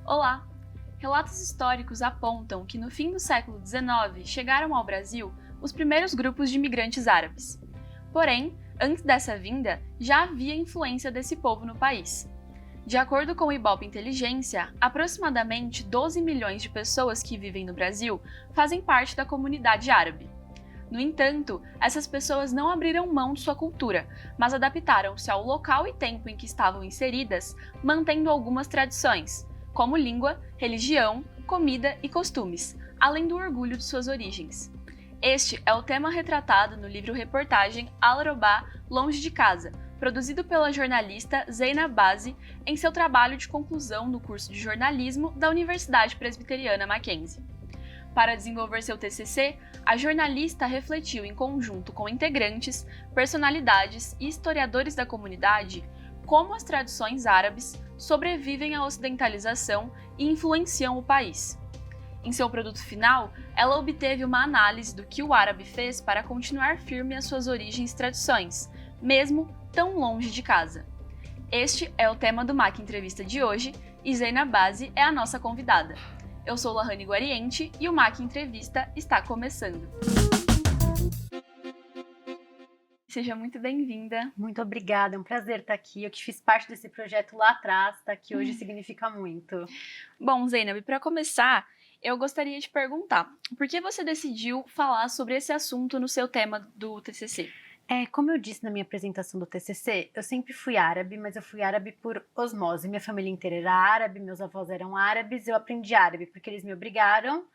Olá! Relatos históricos apontam que no fim do século XIX chegaram ao Brasil os primeiros grupos de imigrantes árabes. Porém, antes dessa vinda, já havia influência desse povo no país. De acordo com o Ibope Inteligência, aproximadamente 12 milhões de pessoas que vivem no Brasil fazem parte da comunidade árabe. No entanto, essas pessoas não abriram mão de sua cultura, mas adaptaram-se ao local e tempo em que estavam inseridas, mantendo algumas tradições, como língua, religião, comida e costumes, além do orgulho de suas origens. Este é o tema retratado no livro-reportagem Al-Arobá, Longe de Casa, produzido pela jornalista Zeina Bazi em seu trabalho de conclusão do curso de jornalismo da Universidade Presbiteriana Mackenzie. Para desenvolver seu TCC, a jornalista refletiu em conjunto com integrantes, personalidades e historiadores da comunidade como as tradições árabes sobrevivem à ocidentalização e influenciam o país. Em seu produto final, ela obteve uma análise do que o árabe fez para continuar firme às suas origens e tradições, mesmo tão longe de casa. Este é o tema do MAC Entrevista de hoje e Zeina Bazi é a nossa convidada. Eu sou Lahane Guariente e o MAC Entrevista está começando. Seja muito bem-vinda. Muito obrigada, é um prazer estar aqui. Eu que fiz parte desse projeto lá atrás, estar aqui hoje significa muito. Bom, Zeina, para começar, eu gostaria de perguntar, por que você decidiu falar sobre esse assunto no seu tema do TCC? Como eu disse na minha apresentação do TCC, eu sempre fui árabe, mas eu fui árabe por osmose. Minha família inteira era árabe, meus avós eram árabes, eu aprendi árabe porque eles me obrigaram.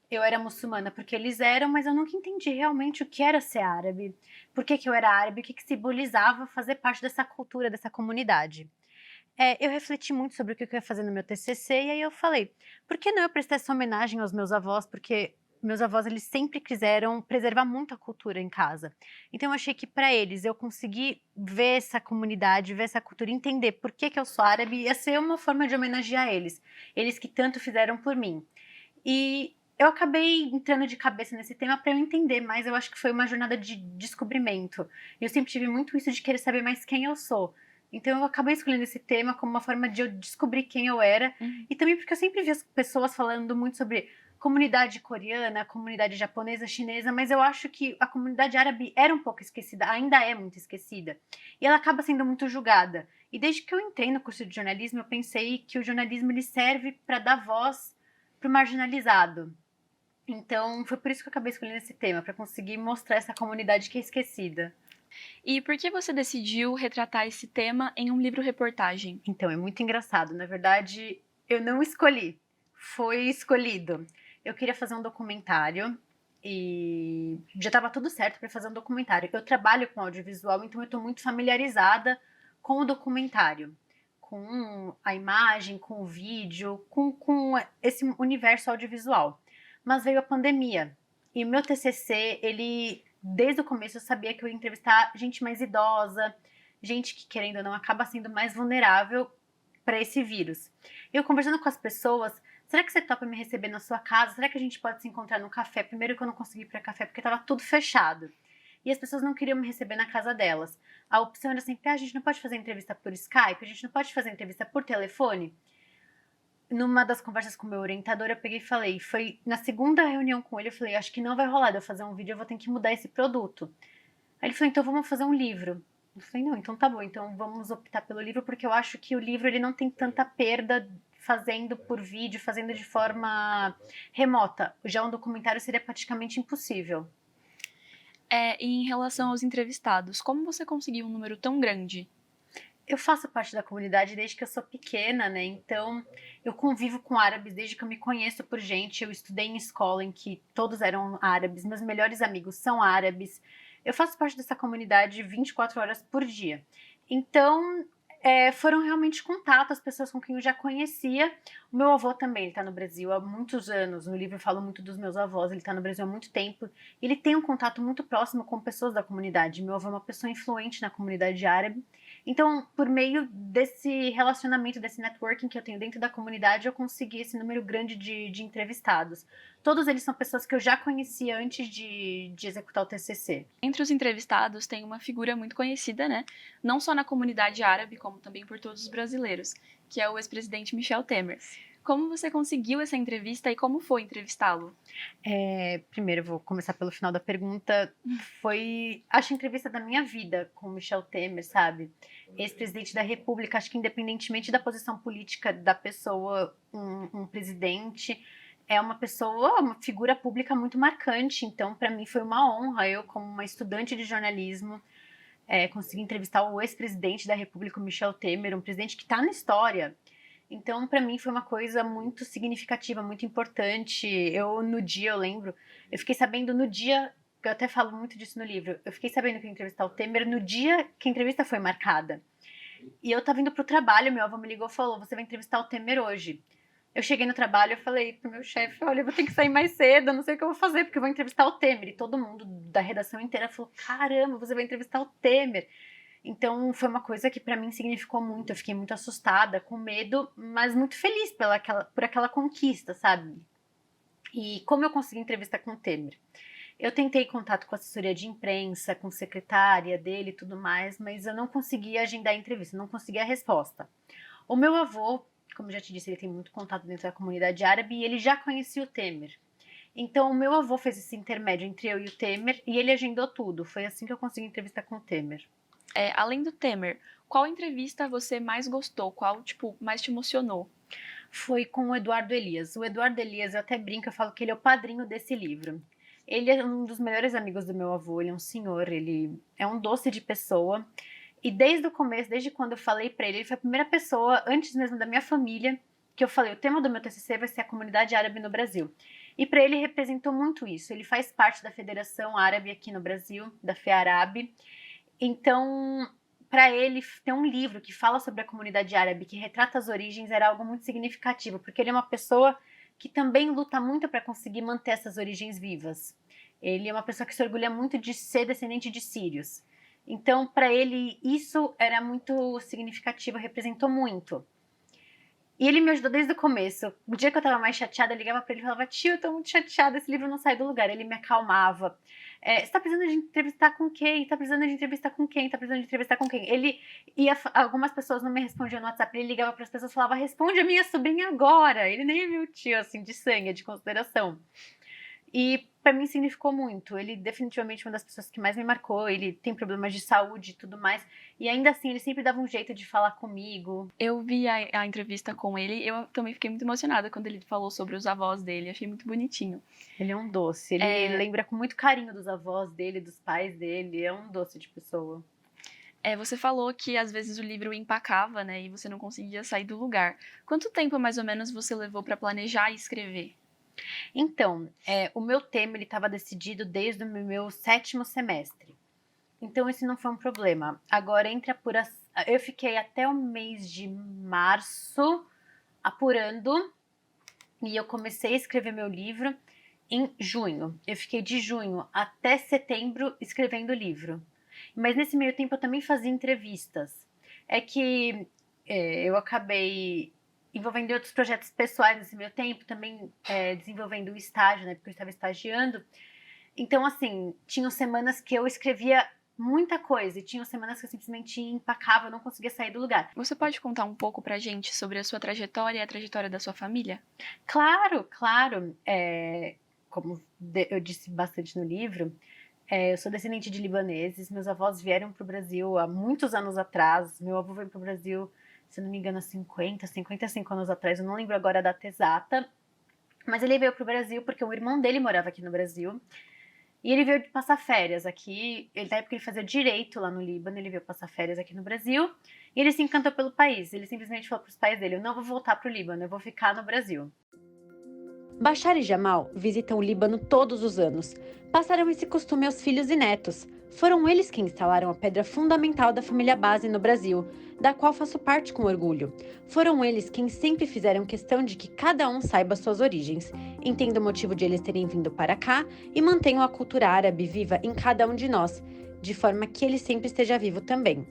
Eu era muçulmana porque eles eram, mas eu nunca entendi realmente o que era ser árabe. Por que eu era árabe, o que simbolizava fazer parte dessa cultura, dessa comunidade. Eu refleti muito sobre o que eu ia fazer no meu TCC e aí eu falei, por que não eu prestar essa homenagem aos meus avós? Porque meus avós, eles sempre quiseram preservar muito a cultura em casa. Então eu achei que para eles eu conseguir ver essa comunidade, ver essa cultura, entender por que eu sou árabe, ia ser uma forma de homenagear eles. Eles que tanto fizeram por mim. E eu acabei entrando de cabeça nesse tema para eu entender mais, eu acho que foi uma jornada de descobrimento. Eu sempre tive muito isso de querer saber mais quem eu sou. Então eu acabei escolhendo esse tema como uma forma de eu descobrir quem eu era. E também porque eu sempre vi as pessoas falando muito sobre comunidade coreana, comunidade japonesa, chinesa, mas eu acho que a comunidade árabe era um pouco esquecida, ainda é muito esquecida. E ela acaba sendo muito julgada. E desde que eu entrei no curso de jornalismo, eu pensei que o jornalismo ele serve para dar voz para o marginalizado. Então, foi por isso que eu acabei escolhendo esse tema, para conseguir mostrar essa comunidade que é esquecida. E por que você decidiu retratar esse tema em um livro-reportagem? Então, é muito engraçado. Na verdade, eu não escolhi. Foi escolhido. Eu queria fazer um documentário e já estava tudo certo para fazer um documentário. Eu trabalho com audiovisual, então eu estou muito familiarizada com o documentário. Com a imagem, com o vídeo, com esse universo audiovisual. Mas veio a pandemia. E o meu TCC, desde o começo eu sabia que eu ia entrevistar gente mais idosa, gente que, querendo ou não, acaba sendo mais vulnerável para esse vírus. Eu conversando com as pessoas, será que você topa me receber na sua casa? Será que a gente pode se encontrar no café? Primeiro que eu não consegui ir para café porque estava tudo fechado. E as pessoas não queriam me receber na casa delas. A opção era sempre, a gente não pode fazer entrevista por Skype, a gente não pode fazer entrevista por telefone. Numa das conversas com o meu orientador, eu peguei e falei, foi na segunda reunião com ele, eu falei, acho que não vai rolar de eu fazer um vídeo, eu vou ter que mudar esse produto. Aí ele falou, então vamos fazer um livro. Eu falei, não, então tá bom, então vamos optar pelo livro, porque eu acho que o livro ele não tem tanta perda fazendo por vídeo, fazendo de forma remota. Já um documentário seria praticamente impossível. E em relação aos entrevistados, como você conseguiu um número tão grande? Eu faço parte da comunidade desde que eu sou pequena, né? Então, eu convivo com árabes desde que eu me conheço por gente. Eu estudei em escola em que todos eram árabes, meus melhores amigos são árabes. Eu faço parte dessa comunidade 24 horas por dia. Então, foram realmente contatos, as pessoas com quem eu já conhecia. O meu avô também, ele está no Brasil há muitos anos. No livro eu falo muito dos meus avós, ele está no Brasil há muito tempo. Ele tem um contato muito próximo com pessoas da comunidade. Meu avô é uma pessoa influente na comunidade árabe. Então, por meio desse relacionamento, desse networking que eu tenho dentro da comunidade, eu consegui esse número grande de entrevistados. Todos eles são pessoas que eu já conhecia antes de executar o TCC. Entre os entrevistados tem uma figura muito conhecida, né? Não só na comunidade árabe, como também por todos os brasileiros, que é o ex-presidente Michel Temer. Como você conseguiu essa entrevista e como foi entrevistá-lo? Primeiro, eu vou começar pelo final da pergunta. Foi, acho, a entrevista da minha vida com o Michel Temer, sabe? Ex-presidente da República, acho que independentemente da posição política da pessoa, um presidente é uma pessoa, uma figura pública muito marcante. Então, para mim, foi uma honra. Eu, como uma estudante de jornalismo, consegui entrevistar o ex-presidente da República, o Michel Temer, um presidente que está na história. Então, para mim, foi uma coisa muito significativa, muito importante. No dia, eu lembro, eu fiquei sabendo no dia, eu até falo muito disso no livro, eu fiquei sabendo que ia entrevistar o Temer no dia que a entrevista foi marcada. E eu tava indo pro trabalho, meu avô me ligou e falou, você vai entrevistar o Temer hoje. Eu cheguei no trabalho, eu falei pro meu chefe, olha, eu vou ter que sair mais cedo, eu não sei o que eu vou fazer, porque eu vou entrevistar o Temer. E todo mundo da redação inteira falou, caramba, você vai entrevistar o Temer. Então, foi uma coisa que para mim significou muito. Eu fiquei muito assustada, com medo, mas muito feliz por aquela conquista, sabe? E como eu consegui entrevista com o Temer? Eu tentei contato com a assessoria de imprensa, com a secretária dele e tudo mais, mas eu não conseguia agendar a entrevista, não conseguia a resposta. O meu avô, como eu já te disse, ele tem muito contato dentro da comunidade árabe e ele já conhecia o Temer. Então, o meu avô fez esse intermédio entre eu e o Temer e ele agendou tudo. Foi assim que eu consegui entrevista com o Temer. Além do Temer, qual entrevista você mais gostou? Qual, mais te emocionou? Foi com o Eduardo Elias. O Eduardo Elias, eu até brinco, eu falo que ele é o padrinho desse livro. Ele é um dos melhores amigos do meu avô, ele é um senhor, ele é um doce de pessoa. E desde o começo, desde quando eu falei pra ele, ele foi a primeira pessoa, antes mesmo da minha família, que eu falei, o tema do meu TCC vai ser a comunidade árabe no Brasil. E para ele representou muito isso. Ele faz parte da Federação Árabe aqui no Brasil, da FEARAB. Então, para ele, ter um livro que fala sobre a comunidade árabe, que retrata as origens, era algo muito significativo, porque ele é uma pessoa que também luta muito para conseguir manter essas origens vivas. Ele é uma pessoa que se orgulha muito de ser descendente de sírios. Então, para ele, isso era muito significativo, representou muito. E ele me ajudou desde o começo. O dia que eu tava mais chateada, eu ligava pra ele e falava, tio, eu tô muito chateada, esse livro não sai do lugar. Ele me acalmava. Você tá precisando de entrevistar com quem? Tá precisando de entrevistar com quem? Tá precisando de entrevistar com quem? Ele ia, algumas pessoas não me respondiam no WhatsApp, ele ligava pras pessoas e falava, responde a minha sobrinha agora. Ele nem é meu tio, assim, de sangue, de consideração. E pra mim significou muito. Ele definitivamente é uma das pessoas que mais me marcou. Ele tem problemas de saúde e tudo mais. E ainda assim, ele sempre dava um jeito de falar comigo. Eu vi a entrevista com ele, eu também fiquei muito emocionada quando ele falou sobre os avós dele. Achei muito bonitinho. Ele é um doce. Ele lembra com muito carinho dos avós dele, dos pais dele. É um doce de pessoa. Você falou que às vezes o livro empacava, né? E você não conseguia sair do lugar. Quanto tempo, mais ou menos, você levou para planejar e escrever? Então, o meu tema estava decidido desde o meu 7º semestre. Então, esse não foi um problema. Agora, entre apuração... Eu fiquei até o mês de março apurando e eu comecei a escrever meu livro em junho. Eu fiquei de junho até setembro escrevendo o livro. Mas nesse meio tempo eu também fazia entrevistas. É que eu acabei envolvendo outros projetos pessoais nesse meio tempo, também desenvolvendo o estágio, né, porque eu estava estagiando. Então, assim, tinham semanas que eu escrevia muita coisa e tinham semanas que eu simplesmente empacava, eu não conseguia sair do lugar. Você pode contar um pouco pra gente sobre a sua trajetória e a trajetória da sua família? Claro, claro. Como eu disse bastante no livro, eu sou descendente de libaneses, meus avós vieram para o Brasil há muitos anos atrás, meu avô veio para o Brasil, se não me engano, há 55 anos atrás, eu não lembro agora a data exata, mas ele veio para o Brasil porque o irmão dele morava aqui no Brasil, e ele veio passar férias aqui, na época ele fazia direito lá no Líbano, ele veio passar férias aqui no Brasil, e ele se encantou pelo país, ele simplesmente falou para os pais dele, eu não vou voltar para o Líbano, eu vou ficar no Brasil. Bashar e Jamal visitam o Líbano todos os anos. Passaram esse costume aos filhos e netos. Foram eles que instalaram a pedra fundamental da família base no Brasil, da qual faço parte com orgulho. Foram eles quem sempre fizeram questão de que cada um saiba suas origens, entenda o motivo de eles terem vindo para cá e mantenham a cultura árabe viva em cada um de nós, de forma que ele sempre esteja vivo também.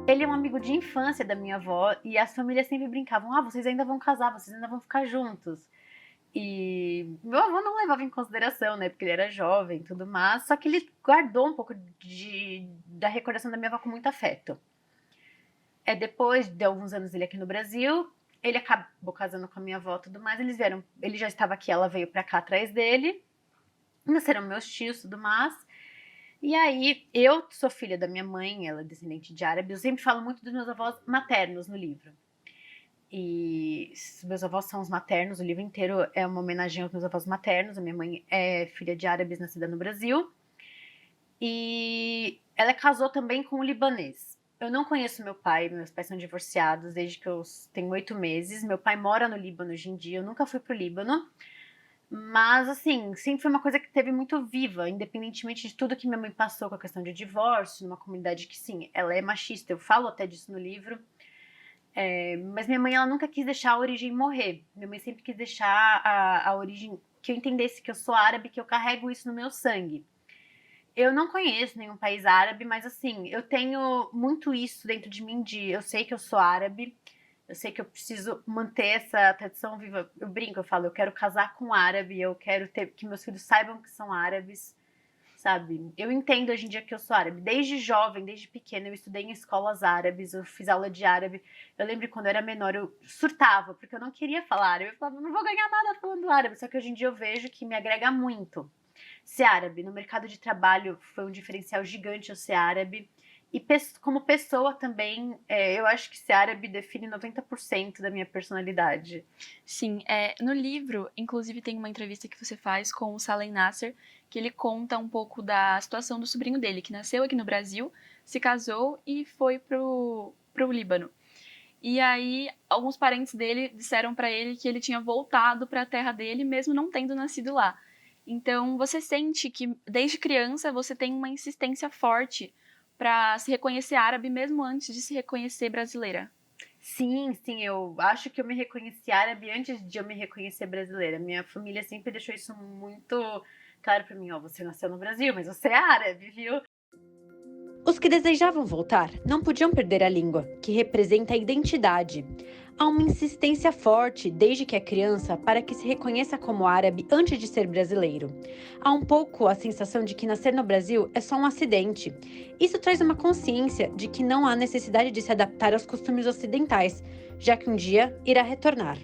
Ele é um amigo de infância da minha avó e as famílias sempre brincavam: ah, vocês ainda vão casar, vocês ainda vão ficar juntos. E meu avô não levava em consideração, né? Porque ele era jovem e tudo mais. Só que ele guardou um pouco da recordação da minha avó com muito afeto. Depois de alguns anos ele aqui no Brasil, ele acabou casando com a minha avó e tudo mais. Eles vieram, ele já estava aqui, ela veio pra cá atrás dele. Nasceram meus tios e tudo mais. E aí, eu sou filha da minha mãe, ela é descendente de árabe. Eu sempre falo muito dos meus avós maternos no livro. E meus avós são os maternos, o livro inteiro é uma homenagem aos meus avós maternos. A minha mãe é filha de árabes, nascida no Brasil. E ela casou também com um libanês. Eu não conheço meu pai, meus pais são divorciados desde que eu tenho 8 meses. Meu pai mora no Líbano hoje em dia, eu nunca fui pro Líbano. Mas, assim, sempre foi uma coisa que teve muito viva, independentemente de tudo que minha mãe passou com a questão de divórcio, numa comunidade que, sim, ela é machista, eu falo até disso no livro. Mas minha mãe, ela nunca quis deixar a origem morrer. Minha mãe sempre quis deixar a origem, que eu entendesse que eu sou árabe, que eu carrego isso no meu sangue. Eu não conheço nenhum país árabe, mas assim, eu tenho muito isso dentro de mim eu sei que eu sou árabe, eu sei que eu preciso manter essa tradição viva. Eu brinco, eu falo, eu quero casar com um árabe, eu quero que meus filhos saibam que são árabes, sabe? Eu entendo hoje em dia que eu sou árabe. Desde jovem, desde pequena, eu estudei em escolas árabes, eu fiz aula de árabe. Eu lembro que quando eu era menor, eu surtava, porque eu não queria falar árabe. Eu falava, não vou ganhar nada falando árabe. Só que hoje em dia eu vejo que me agrega muito ser árabe. No mercado de trabalho foi um diferencial gigante eu ser árabe. E como pessoa também, eu acho que ser árabe define 90% da minha personalidade. Sim, no livro, inclusive, tem uma entrevista que você faz com o Salem Nasser, que ele conta um pouco da situação do sobrinho dele, que nasceu aqui no Brasil, se casou e foi pro Líbano. E aí, alguns parentes dele disseram pra ele que ele tinha voltado pra terra dele, mesmo não tendo nascido lá. Então, você sente que, desde criança, você tem uma insistência forte pra se reconhecer árabe, mesmo antes de se reconhecer brasileira. Sim, sim, eu acho que eu me reconheci árabe antes de eu me reconhecer brasileira. Minha família sempre deixou isso muito claro pra mim, ó, você nasceu no Brasil, mas você é árabe, viu? Os que desejavam voltar não podiam perder a língua, que representa a identidade. Há uma insistência forte, desde que é criança, para que se reconheça como árabe antes de ser brasileiro. Há um pouco a sensação de que nascer no Brasil é só um acidente. Isso traz uma consciência de que não há necessidade de se adaptar aos costumes ocidentais, já que um dia irá retornar.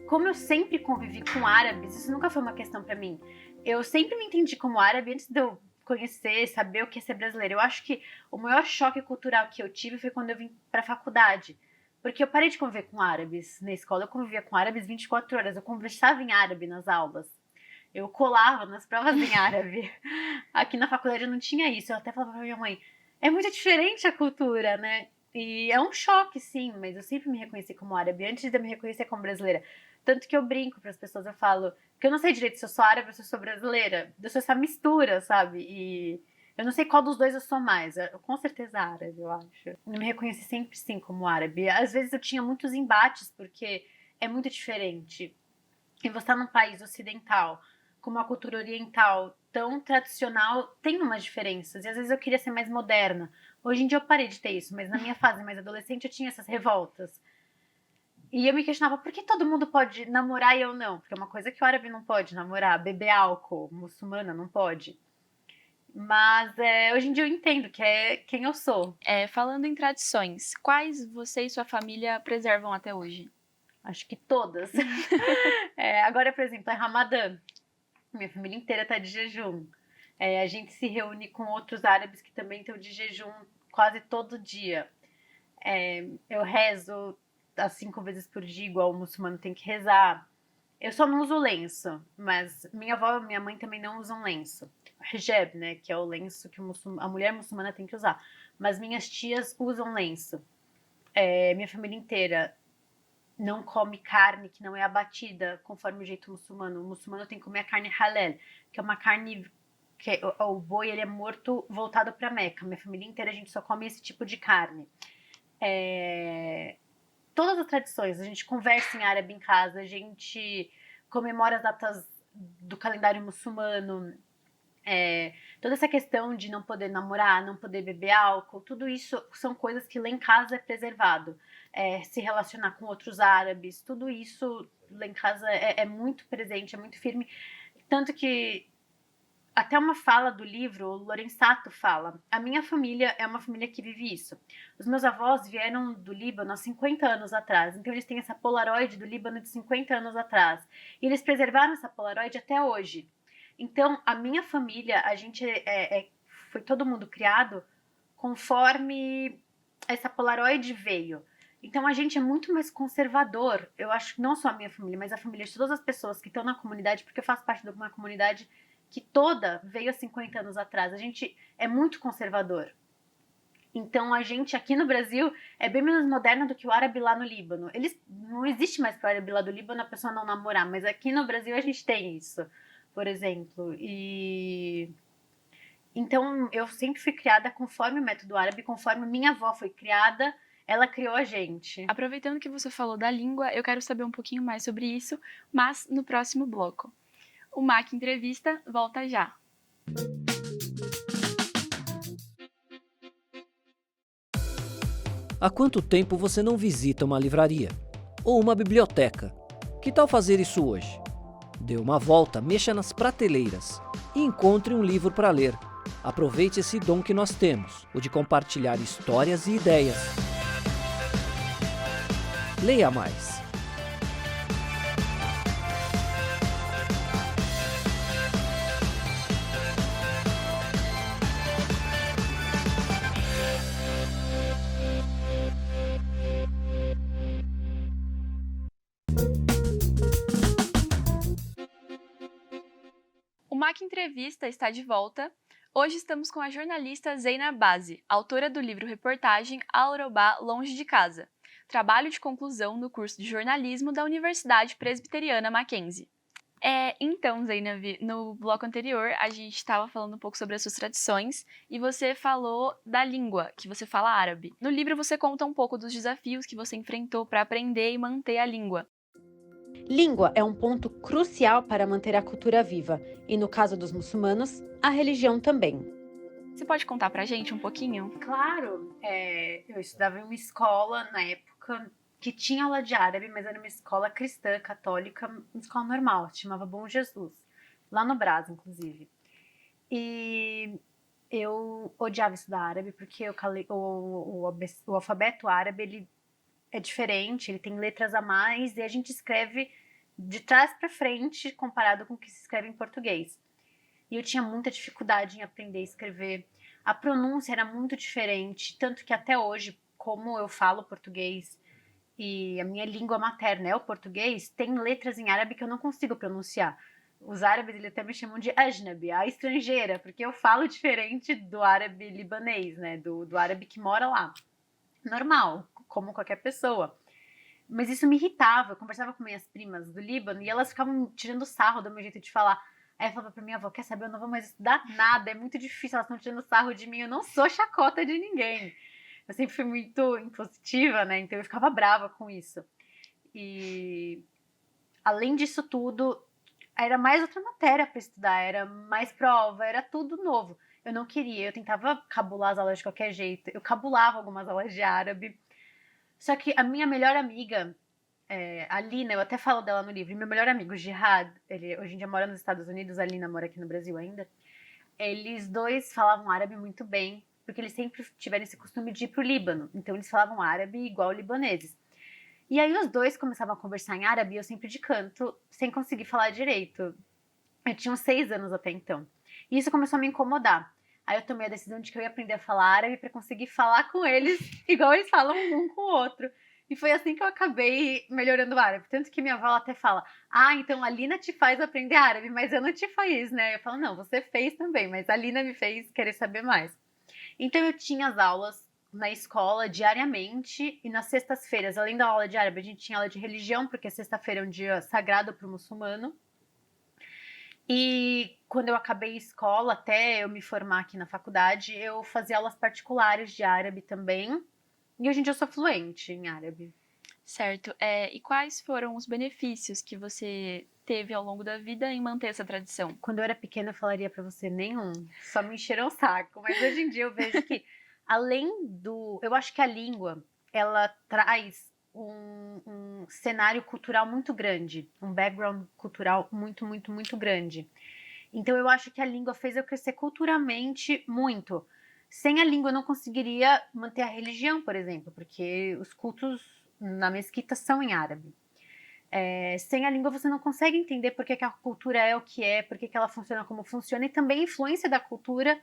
Como eu sempre convivi com árabes, isso nunca foi uma questão pra mim. Eu sempre me entendi como árabe antes de eu conhecer, saber o que é ser brasileira. Eu acho que o maior choque cultural que eu tive foi quando eu vim pra faculdade. Porque eu parei de conviver com árabes na escola, eu convivia com árabes 24 horas, eu conversava em árabe nas aulas. Eu colava nas provas em árabe. Aqui na faculdade eu não tinha isso. Eu até falava pra minha mãe, é muito diferente a cultura, né? E é um choque, sim, mas eu sempre me reconheci como árabe antes de eu me reconhecer como brasileira. Tanto que eu brinco para as pessoas, eu falo que eu não sei direito se eu sou árabe ou se eu sou brasileira. Eu sou essa mistura, sabe? E eu não sei qual dos dois eu sou mais. Eu, com certeza árabe, eu acho. Eu me reconheci sempre sim como árabe. Às vezes eu tinha muitos embates, porque é muito diferente. E você tá num país ocidental, com uma cultura oriental tão tradicional, tem umas diferenças. E às vezes eu queria ser mais moderna. Hoje em dia eu parei de ter isso, mas na minha fase mais adolescente eu tinha essas revoltas. E eu me questionava, por que todo mundo pode namorar e eu não? Porque é uma coisa que o árabe não pode namorar, beber álcool, muçulmana não pode. Mas hoje em dia eu entendo que é quem eu sou. Falando em tradições, quais você e sua família preservam até hoje? Acho que todas. Agora, por exemplo, é Ramadã. Minha família inteira tá de jejum. A gente se reúne com outros árabes que também estão de jejum quase todo dia. Eu rezo as 5 vezes por dia, igual o muçulmano tem que rezar. Eu só não uso lenço, mas minha avó e minha mãe também não usam lenço. O hijab, né, que é o lenço que a mulher muçulmana tem que usar. Mas minhas tias usam lenço. Minha família inteira não come carne que não é abatida conforme o jeito muçulmano. O muçulmano tem que comer a carne halal, que é uma carne que o boi ele é morto voltado para Meca. Minha família inteira a gente só come esse tipo de carne. Todas as tradições, a gente conversa em árabe em casa, a gente comemora as datas do calendário muçulmano. Toda essa questão de não poder namorar, não poder beber álcool, tudo isso são coisas que lá em casa é preservado. Se relacionar com outros árabes, tudo isso lá em casa é muito presente, é muito firme. Tanto que até uma fala do livro, o Lorenzato fala: a minha família é uma família que vive isso. Os meus avós vieram do Líbano há 50 anos atrás, então eles têm essa Polaroid do Líbano de 50 anos atrás. E eles preservaram essa Polaroid até hoje. Então, a minha família, a gente foi todo mundo criado conforme essa Polaroid veio. Então, a gente é muito mais conservador. Eu acho que não só a minha família, mas a família de todas as pessoas que estão na comunidade, porque eu faço parte de uma comunidade que toda veio há 50 anos atrás. A gente é muito conservador. Então, a gente aqui no Brasil é bem menos moderna do que o árabe lá no Líbano. Não existe mais para o árabe lá do Líbano a pessoa não namorar, mas aqui no Brasil a gente tem isso, por exemplo. Então, eu sempre fui criada conforme o método árabe, conforme minha avó foi criada, ela criou a gente. Aproveitando que você falou da língua, eu quero saber um pouquinho mais sobre isso, mas no próximo bloco. O MAC Entrevista volta já. Há quanto tempo você não visita uma livraria? Ou uma biblioteca? Que tal fazer isso hoje? Dê uma volta, mexa nas prateleiras e encontre um livro para ler. Aproveite esse dom que nós temos, o de compartilhar histórias e ideias. Leia mais. O MAC Entrevista está de volta. Hoje estamos com a jornalista Zeina Bazi, autora do livro-reportagem Al-Urubá Longe de Casa, trabalho de conclusão no curso de jornalismo da Universidade Presbiteriana Mackenzie. Então, Zeina, no bloco anterior a gente estava falando um pouco sobre as suas tradições e você falou da língua, que você fala árabe. No livro você conta um pouco dos desafios que você enfrentou para aprender e manter a língua. Língua é um ponto crucial para manter a cultura viva, e no caso dos muçulmanos, a religião também. Você pode contar pra gente um pouquinho? Claro, eu estudava em uma escola na época que tinha aula de árabe, mas era uma escola cristã, católica, uma escola normal, se chamava Bom Jesus, lá no Brás, inclusive. E eu odiava estudar árabe, porque o alfabeto árabe, ele é diferente, ele tem letras a mais, e a gente escreve de trás para frente, comparado com o que se escreve em português. E eu tinha muita dificuldade em aprender a escrever. A pronúncia era muito diferente, tanto que até hoje, como eu falo português e a minha língua materna é o português, tem letras em árabe que eu não consigo pronunciar. Os árabes eles até me chamam de ajnabi, a estrangeira, porque eu falo diferente do árabe libanês, né? Do árabe que mora lá. Normal, como qualquer pessoa. Mas isso me irritava. Eu conversava com minhas primas do Líbano e elas ficavam tirando sarro do meu jeito de falar. Aí eu falava pra minha avó, quer saber, eu não vou mais estudar nada, é muito difícil, elas estão tirando sarro de mim, eu não sou chacota de ninguém. Eu sempre fui muito impositiva, né, então eu ficava brava com isso. E além disso tudo, era mais outra matéria pra estudar, era mais prova, era tudo novo. Eu não queria, eu tentava cabular as aulas de qualquer jeito, eu cabulava algumas aulas de árabe. Só que a minha melhor amiga, a Lina, eu até falo dela no livro, e meu melhor amigo, Jihad, ele hoje em dia mora nos Estados Unidos, a Lina mora aqui no Brasil ainda, eles dois falavam árabe muito bem, porque eles sempre tiveram esse costume de ir pro Líbano, então eles falavam árabe igual libaneses. E aí os dois começavam a conversar em árabe e eu sempre de canto, sem conseguir falar direito. Eu tinha uns 6 anos até então. E isso começou a me incomodar. Aí eu tomei a decisão de que eu ia aprender a falar árabe para conseguir falar com eles igual eles falam um com o outro. E foi assim que eu acabei melhorando o árabe. Tanto que minha avó até fala, então a Lina te faz aprender árabe, mas eu não te fiz, né? Eu falo, não, você fez também, mas a Lina me fez querer saber mais. Então eu tinha as aulas na escola diariamente e nas sextas-feiras, além da aula de árabe, a gente tinha aula de religião, porque sexta-feira é um dia sagrado para o muçulmano. E quando eu acabei a escola, até eu me formar aqui na faculdade, eu fazia aulas particulares de árabe também. E hoje em dia eu sou fluente em árabe. Certo. E quais foram os benefícios que você teve ao longo da vida em manter essa tradição? Quando eu era pequena, eu falaria pra você nenhum. Só me encheram o saco. Mas hoje em dia eu vejo que, além do... Eu acho que a língua, ela traz um cenário cultural muito grande. Um background cultural muito, muito, muito grande. Então eu acho que a língua fez eu crescer culturalmente muito. Sem a língua eu não conseguiria manter a religião, por exemplo. Porque os cultos na mesquita são em árabe. Sem a língua você não consegue entender por que a cultura é o que é, por que ela funciona como funciona, e também a influência da cultura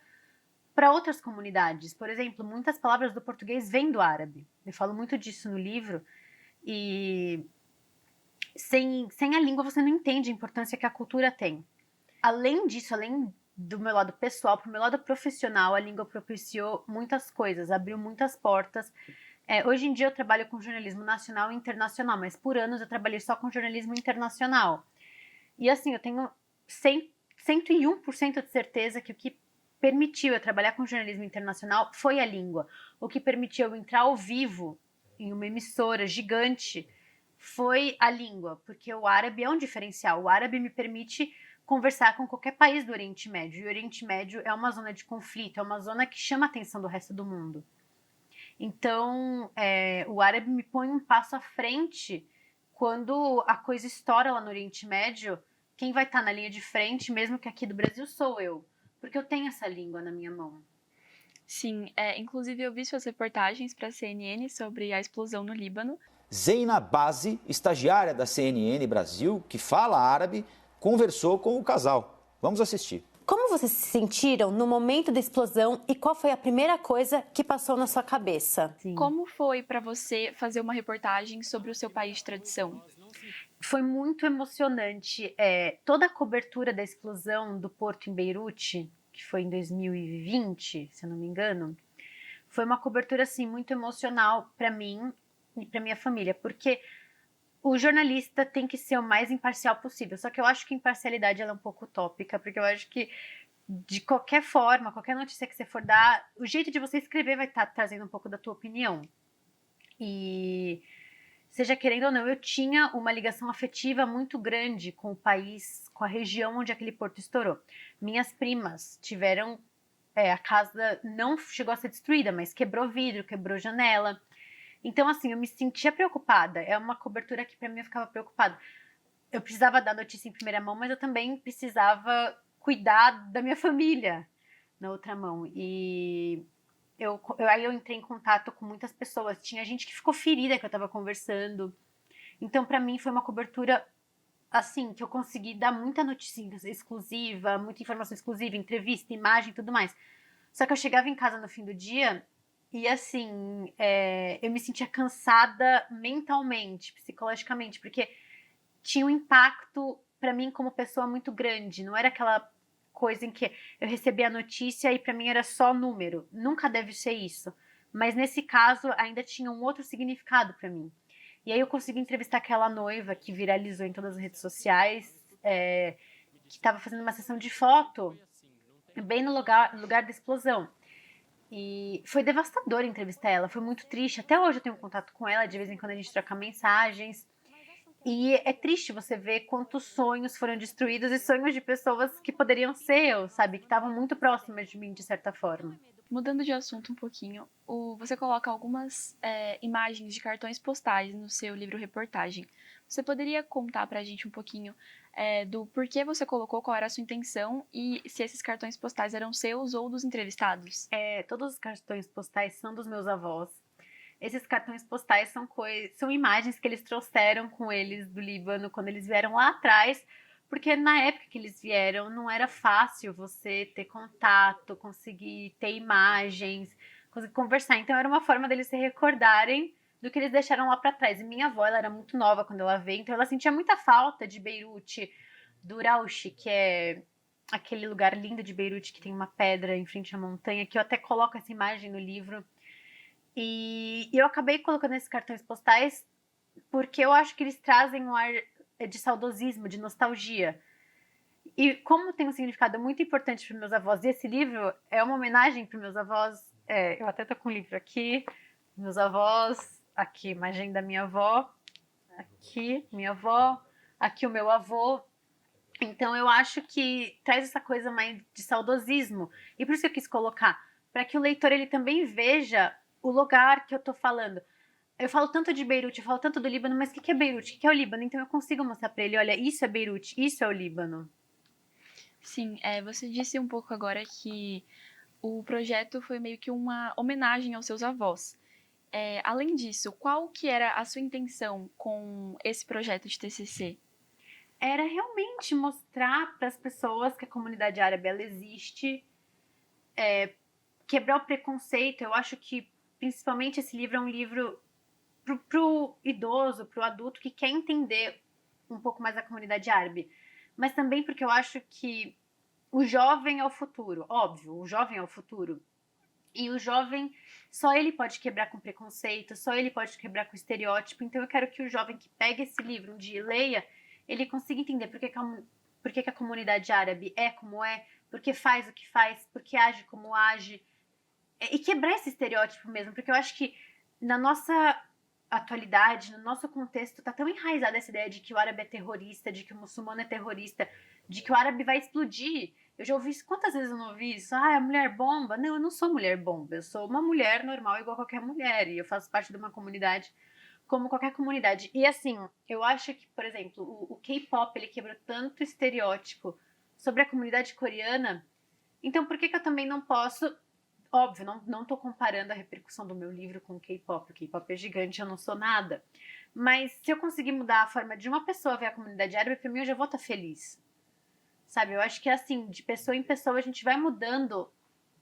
para outras comunidades. Por exemplo, muitas palavras do português vêm do árabe. Eu falo muito disso no livro. E sem a língua você não entende a importância que a cultura tem. Além disso, além do meu lado pessoal, para o meu lado profissional, a língua propiciou muitas coisas, abriu muitas portas. Hoje em dia eu trabalho com jornalismo nacional e internacional, mas por anos eu trabalhei só com jornalismo internacional. E assim, eu tenho 101% de certeza que o que permitiu eu trabalhar com jornalismo internacional foi a língua. O que permitiu eu entrar ao vivo em uma emissora gigante foi a língua, porque o árabe é um diferencial. O árabe me permite conversar com qualquer país do Oriente Médio. E o Oriente Médio é uma zona de conflito, é uma zona que chama a atenção do resto do mundo. Então, o árabe me põe um passo à frente quando a coisa estoura lá no Oriente Médio. Quem vai estar na linha de frente, mesmo que aqui do Brasil, sou eu. Porque eu tenho essa língua na minha mão. Sim, inclusive eu vi suas reportagens para a CNN sobre a explosão no Líbano. Zeina Bazi, estagiária da CNN Brasil, que fala árabe, conversou com o casal. Vamos assistir. Como vocês se sentiram no momento da explosão e qual foi a primeira coisa que passou na sua cabeça? Sim. Como foi para você fazer uma reportagem sobre o seu país de tradição? Foi muito emocionante. Toda a cobertura da explosão do porto em Beirute, que foi em 2020, se eu não me engano, foi uma cobertura assim muito emocional para mim e para minha família, porque o jornalista tem que ser o mais imparcial possível. Só que eu acho que a imparcialidade ela é um pouco utópica, porque eu acho que de qualquer forma, qualquer notícia que você for dar, o jeito de você escrever vai estar trazendo um pouco da tua opinião. E seja querendo ou não, eu tinha uma ligação afetiva muito grande com o país, com a região onde aquele porto estourou. Minhas primas tiveram, a casa não chegou a ser destruída, mas quebrou vidro, quebrou janela. Então, assim, eu me sentia preocupada. É uma cobertura que, para mim, eu ficava preocupada. Eu precisava dar notícia em primeira mão, mas eu também precisava cuidar da minha família na outra mão. E aí eu entrei em contato com muitas pessoas. Tinha gente que ficou ferida que eu estava conversando. Então, para mim, foi uma cobertura, assim, que eu consegui dar muita notícia exclusiva, muita informação exclusiva, entrevista, imagem e tudo mais. Só que eu chegava em casa no fim do dia... E assim, eu me sentia cansada mentalmente, psicologicamente, porque tinha um impacto para mim como pessoa muito grande. Não era aquela coisa em que eu recebia a notícia e para mim era só número. Nunca deve ser isso. Mas nesse caso ainda tinha um outro significado para mim. E aí eu consegui entrevistar aquela noiva que viralizou em todas as redes sociais, que estava fazendo uma sessão de foto bem no lugar da explosão. E foi devastador entrevistar ela, foi muito triste. Até hoje eu tenho contato com ela, de vez em quando a gente troca mensagens. E é triste você ver quantos sonhos foram destruídos e sonhos de pessoas que poderiam ser eu, sabe? Que estavam muito próximas de mim, de certa forma. Mudando de assunto um pouquinho, você coloca algumas imagens de cartões postais no seu livro-reportagem. Você poderia contar pra gente um pouquinho do porquê você colocou, qual era a sua intenção e se esses cartões postais eram seus ou dos entrevistados? Todos os cartões postais são dos meus avós. Esses cartões postais são imagens que eles trouxeram com eles do Líbano quando eles vieram lá atrás, porque na época que eles vieram não era fácil você ter contato, conseguir ter imagens, conseguir conversar. Então era uma forma deles se recordarem do que eles deixaram lá para trás. E minha avó, ela era muito nova quando ela veio, então ela sentia muita falta de Beirute, do Rauchi, que é aquele lugar lindo de Beirute que tem uma pedra em frente à montanha, que eu até coloco essa imagem no livro. E eu acabei colocando esses cartões postais porque eu acho que eles trazem um ar de saudosismo, de nostalgia. E como tem um significado muito importante para meus avós, e esse livro é uma homenagem para meus avós. Eu até tô com o livro aqui, meus avós, aqui, imagem da minha avó, aqui, minha avó, aqui o meu avô. Então eu acho que traz essa coisa mais de saudosismo. E por isso que eu quis colocar, para que o leitor ele também veja o lugar que eu tô falando. Eu falo tanto de Beirute, eu falo tanto do Líbano, mas o que é Beirute? O que é o Líbano? Então eu consigo mostrar para ele, olha, isso é Beirute, isso é o Líbano. Sim, você disse um pouco agora que o projeto foi meio que uma homenagem aos seus avós. Além disso, qual que era a sua intenção com esse projeto de TCC? Era realmente mostrar para as pessoas que a comunidade árabe ela existe, quebrar o preconceito. Eu acho que principalmente esse livro é um livro pro idoso, pro adulto que quer entender um pouco mais a comunidade árabe, mas também porque eu acho que o jovem é o futuro, óbvio, o jovem é o futuro. E o jovem, só ele pode quebrar com preconceito, só ele pode quebrar com estereótipo. Então eu quero que o jovem que pegue esse livro um dia e leia, ele consiga entender por que a comunidade árabe é como é, por que faz o que faz, por que age como age. E quebrar esse estereótipo mesmo, porque eu acho que na nossa atualidade, no nosso contexto, tá tão enraizada essa ideia de que o árabe é terrorista, de que o muçulmano é terrorista, de que o árabe vai explodir. Eu já ouvi isso, quantas vezes eu não ouvi isso? Ah, é mulher bomba. Não, eu não sou mulher bomba, eu sou uma mulher normal igual qualquer mulher, e eu faço parte de uma comunidade como qualquer comunidade. E assim, eu acho que, por exemplo, o K-pop, ele quebrou tanto estereótipo sobre a comunidade coreana, então por que eu também não posso... Óbvio, não tô comparando a repercussão do meu livro com o K-pop. O K-pop é gigante, eu não sou nada. Mas se eu conseguir mudar a forma de uma pessoa ver a comunidade árabe, pra mim eu já vou estar feliz. Sabe, eu acho que é assim, de pessoa em pessoa a gente vai mudando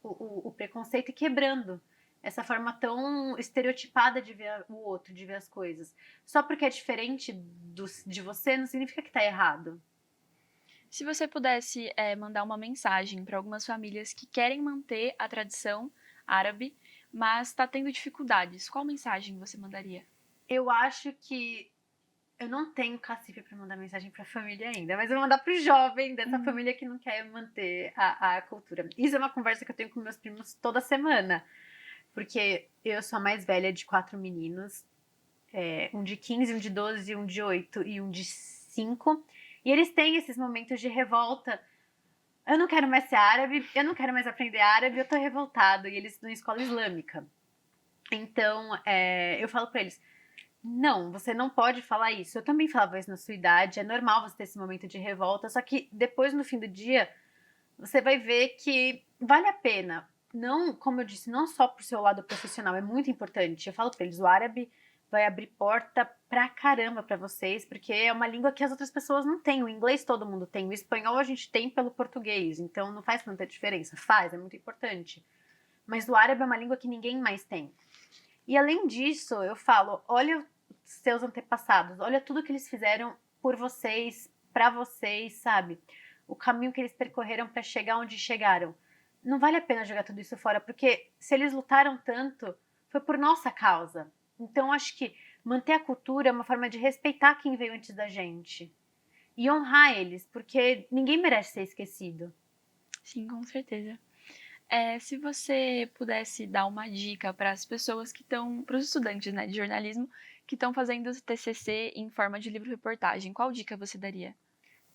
o preconceito e quebrando essa forma tão estereotipada de ver o outro, de ver as coisas. Só porque é diferente de você não significa que tá errado. Se você pudesse mandar uma mensagem para algumas famílias que querem manter a tradição árabe, mas está tendo dificuldades, qual mensagem você mandaria? Eu acho que eu não tenho cacife para mandar mensagem para a família ainda, mas eu vou mandar pro jovem dessa família que não quer manter a cultura. Isso é uma conversa que eu tenho com meus primos toda semana, porque eu sou a mais velha de 4 meninos, um de 15, um de 12, um de 8 e um de 5. E eles têm esses momentos de revolta. Eu não quero mais ser árabe, eu não quero mais aprender árabe, eu tô revoltado. E eles estudam em escola islâmica. Então, eu falo pra eles, não, você não pode falar isso. Eu também falava isso na sua idade, é normal você ter esse momento de revolta, só que depois, no fim do dia, você vai ver que vale a pena. Não, como eu disse, não só pro seu lado profissional, é muito importante. Eu falo pra eles, o árabe vai abrir porta pra caramba pra vocês, porque é uma língua que as outras pessoas não têm. O inglês todo mundo tem, o espanhol a gente tem pelo português, então não faz tanta diferença. Faz, é muito importante. Mas o árabe é uma língua que ninguém mais tem. E além disso, eu falo, olha seus antepassados, olha tudo que eles fizeram por vocês, pra vocês, sabe? O caminho que eles percorreram pra chegar onde chegaram. Não vale a pena jogar tudo isso fora, porque se eles lutaram tanto, foi por nossa causa. Então, acho que manter a cultura é uma forma de respeitar quem veio antes da gente. E honrar eles, porque ninguém merece ser esquecido. Sim, com certeza. Se você pudesse dar uma dica para as pessoas que estão, para os estudantes, né, de jornalismo, que estão fazendo TCC em forma de livro-reportagem, qual dica você daria?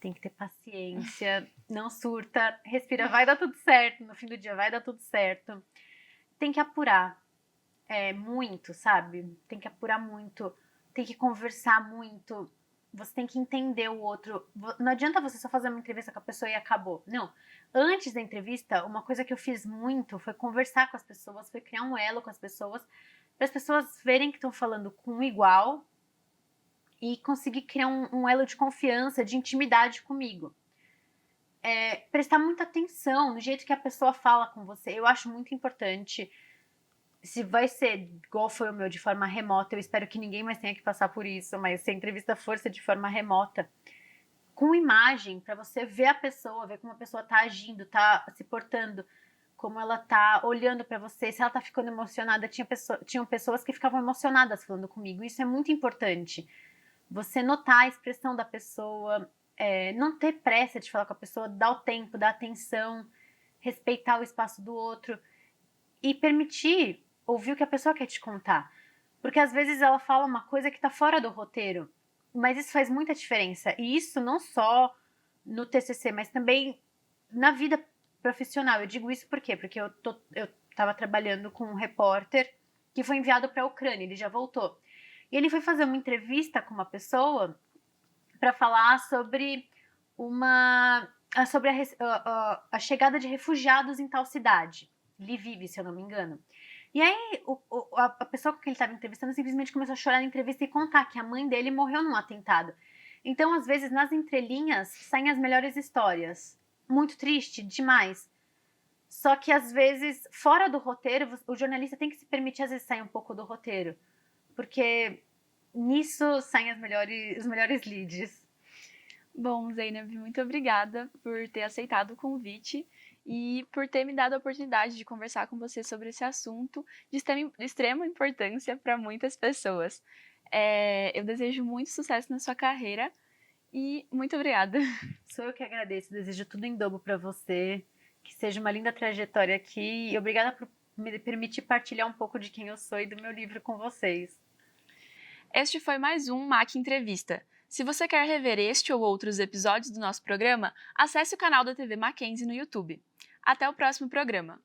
Tem que ter paciência, não surta, respira, vai dar tudo certo, no fim do dia vai dar tudo certo. Tem que apurar. Muito, sabe? Tem que apurar muito, tem que conversar muito, você tem que entender o outro. Não adianta você só fazer uma entrevista com a pessoa e acabou. Não. Antes da entrevista, uma coisa que eu fiz muito foi conversar com as pessoas, foi criar um elo com as pessoas, para as pessoas verem que estão falando com um igual e conseguir criar um elo de confiança, de intimidade comigo. Prestar muita atenção no jeito que a pessoa fala com você. Eu acho muito importante. Se vai ser igual foi o meu, de forma remota, eu espero que ninguém mais tenha que passar por isso, mas se a entrevista for ser de forma remota, com imagem, para você ver a pessoa, ver como a pessoa tá agindo, tá se portando, como ela tá olhando para você, se ela tá ficando emocionada. Tinham pessoas que ficavam emocionadas falando comigo, isso é muito importante. Você notar a expressão da pessoa, não ter pressa de falar com a pessoa, dar o tempo, dar atenção, respeitar o espaço do outro e permitir ouvir o que a pessoa quer te contar. Porque às vezes ela fala uma coisa que tá fora do roteiro, mas isso faz muita diferença. E isso não só no TCC, mas também na vida profissional. Eu digo isso por quê? Porque eu estava trabalhando com um repórter que foi enviado para a Ucrânia, ele já voltou. E ele foi fazer uma entrevista com uma pessoa para falar sobre a chegada de refugiados em tal cidade, Lviv, se eu não me engano. E aí a pessoa com quem ele estava entrevistando simplesmente começou a chorar na entrevista e contar que a mãe dele morreu num atentado. Então, às vezes, nas entrelinhas saem as melhores histórias. Muito triste, demais. Só que, às vezes, fora do roteiro, o jornalista tem que se permitir, às vezes, sair um pouco do roteiro. Porque nisso saem os melhores leads. Bom, Zeynep, muito obrigada por ter aceitado o convite e por ter me dado a oportunidade de conversar com você sobre esse assunto de extrema importância para muitas pessoas. Eu desejo muito sucesso na sua carreira e muito obrigada. Sou eu que agradeço, desejo tudo em dobro para você, que seja uma linda trajetória aqui e obrigada por me permitir partilhar um pouco de quem eu sou e do meu livro com vocês. Este foi mais um MAC Entrevista. Se você quer rever este ou outros episódios do nosso programa, acesse o canal da TV Mackenzie no YouTube. Até o próximo programa.